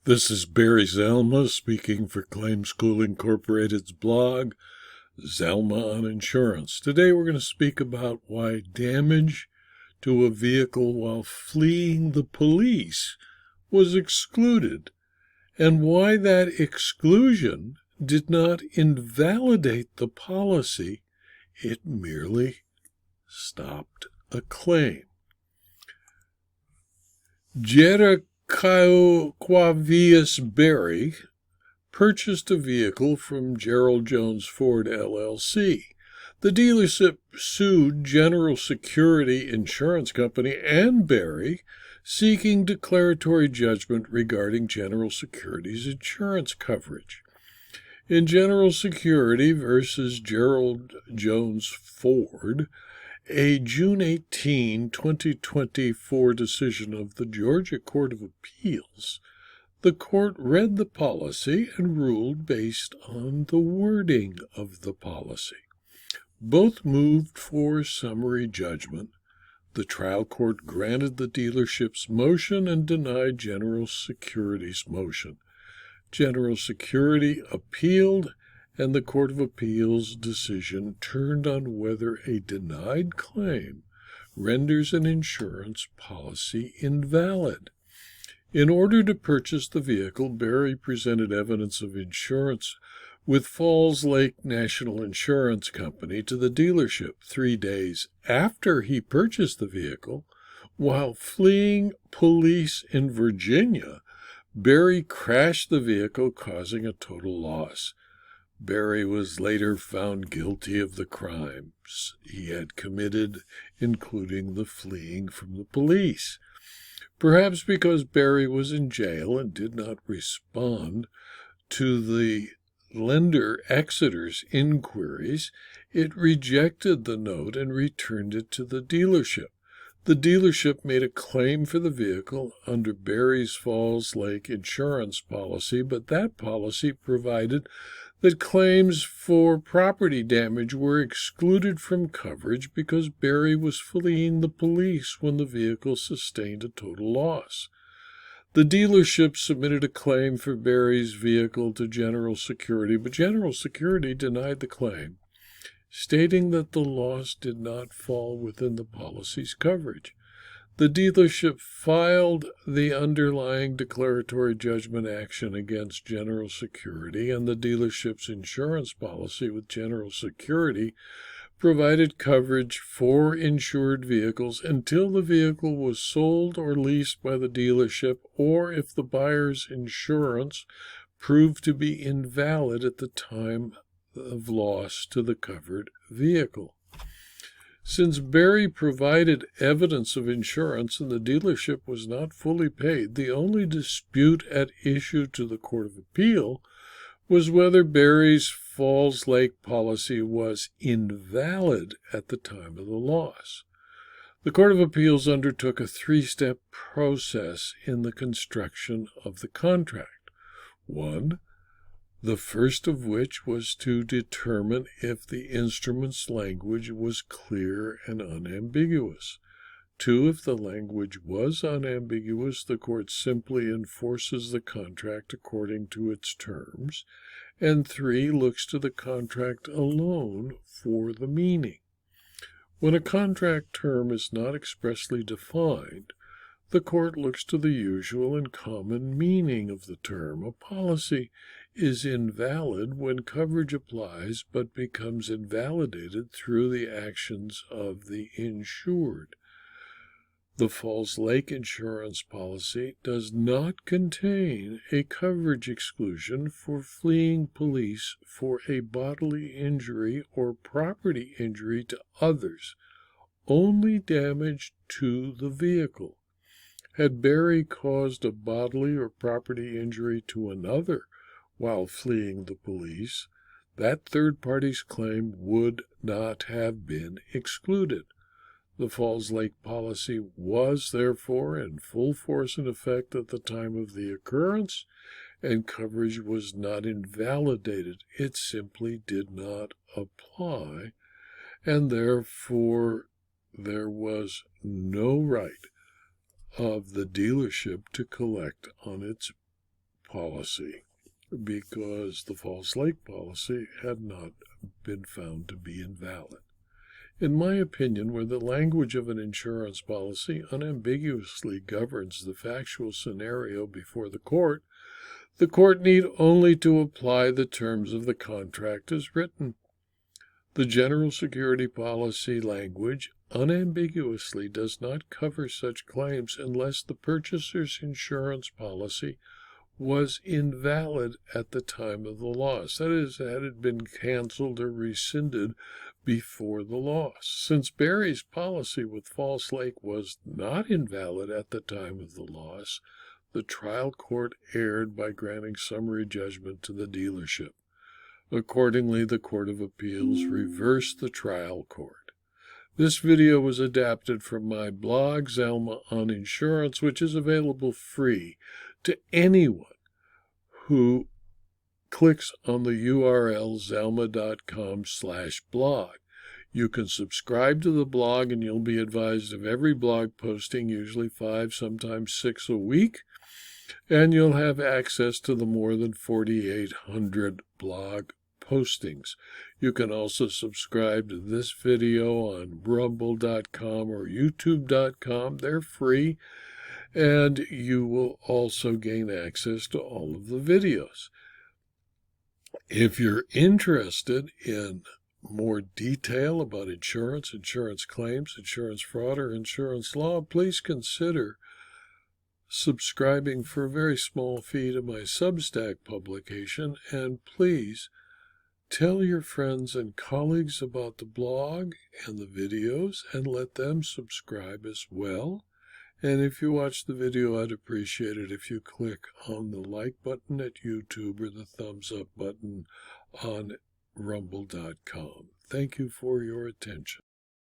This is Barry Zalma speaking for Claim School Incorporated's blog, Zalma on Insurance. Today we're going to speak about why damage to a vehicle while fleeing the police was excluded and why that exclusion did not invalidate the policy. It merely stopped a claim. Jerquavius Berry purchased a vehicle from Gerald Jones Ford, LLC. The dealership sued General Security Insurance Company and Berry, seeking declaratory judgment regarding General Security's insurance coverage. In General Security versus Gerald Jones Ford, a June 18, 2024 decision of the Georgia Court of Appeals, the court read the policy and ruled based on the wording of the policy. Both moved for summary judgment. The trial court granted the dealership's motion and denied General Security's motion. General Security appealed, and the Court of Appeals' decision turned on whether a denied claim renders an insurance policy invalid. In order to purchase the vehicle, Berry presented evidence of insurance with Falls Lake National Insurance Company to the dealership 3 days after he purchased the vehicle. While fleeing police in Virginia, Berry crashed the vehicle, causing a total loss. Berry was later found guilty of the crimes he had committed, including the fleeing from the police. Perhaps because Berry was in jail and did not respond to the lender Exeter's inquiries, it rejected the note and returned it to the dealership. The dealership made a claim for the vehicle under Berry's Falls Lake insurance policy, but that policy provided that claims for property damage were excluded from coverage because Berry was fleeing the police when the vehicle sustained a total loss. The dealership submitted a claim for Berry's vehicle to General Security, but General Security denied the claim, stating that the loss did not fall within the policy's coverage. The dealership filed the underlying declaratory judgment action against General Security, and the dealership's insurance policy with General Security provided coverage for insured vehicles until the vehicle was sold or leased by the dealership, or if the buyer's insurance proved to be invalid at the time of loss to the covered vehicle. Since Berry provided evidence of insurance and the dealership was not fully paid, the only dispute at issue to the Court of Appeal was whether Berry's Falls Lake policy was invalid at the time of the loss. The Court of Appeals undertook a 3-step process in the construction of the contract. 1. The first of which was to determine if the instrument's language was clear and unambiguous. 2. If the language was unambiguous, the court simply enforces the contract according to its terms. And 3. Looks to the contract alone for the meaning. When a contract term is not expressly defined, the court looks to the usual and common meaning of the term. A policy is invalid when coverage applies but becomes invalidated through the actions of the insured. The Falls Lake insurance policy does not contain a coverage exclusion for fleeing police for a bodily injury or property injury to others, only damage to the vehicle. Had Berry caused a bodily or property injury to another while fleeing the police, that third party's claim would not have been excluded. The Falls Lake policy was, therefore, in full force and effect at the time of the occurrence, and coverage was not invalidated. It simply did not apply, and therefore there was no right of the dealership to collect on its policy because the false lake policy had not been found to be invalid. In my opinion, where the language of an insurance policy unambiguously governs the factual scenario before the court need only to apply the terms of the contract as written. The general security policy language unambiguously does not cover such claims unless the purchaser's insurance policy was invalid at the time of the loss. That is, had it been canceled or rescinded before the loss. Since Berry's policy with False Lake was not invalid at the time of the loss, the trial court erred by granting summary judgment to the dealership. Accordingly, the Court of Appeals reversed the trial court. This video was adapted from my blog, Zelma on Insurance, which is available free to anyone who clicks on the URL zelma.com/blog. You can subscribe to the blog and you'll be advised of every blog posting, usually 5, sometimes 6 a week, and you'll have access to the more than 4,800 blog postings. You can also subscribe to this video on rumble.com or youtube.com. They're free, and you will also gain access to all of the videos. If you're interested in more detail about insurance, insurance claims, insurance fraud, or insurance law, please consider subscribing for a very small fee to my Substack publication, and please tell your friends and colleagues about the blog and the videos and let them subscribe as well. And if you watch the video, I'd appreciate it if you click on the like button at YouTube or the thumbs up button on rumble.com. Thank you for your attention.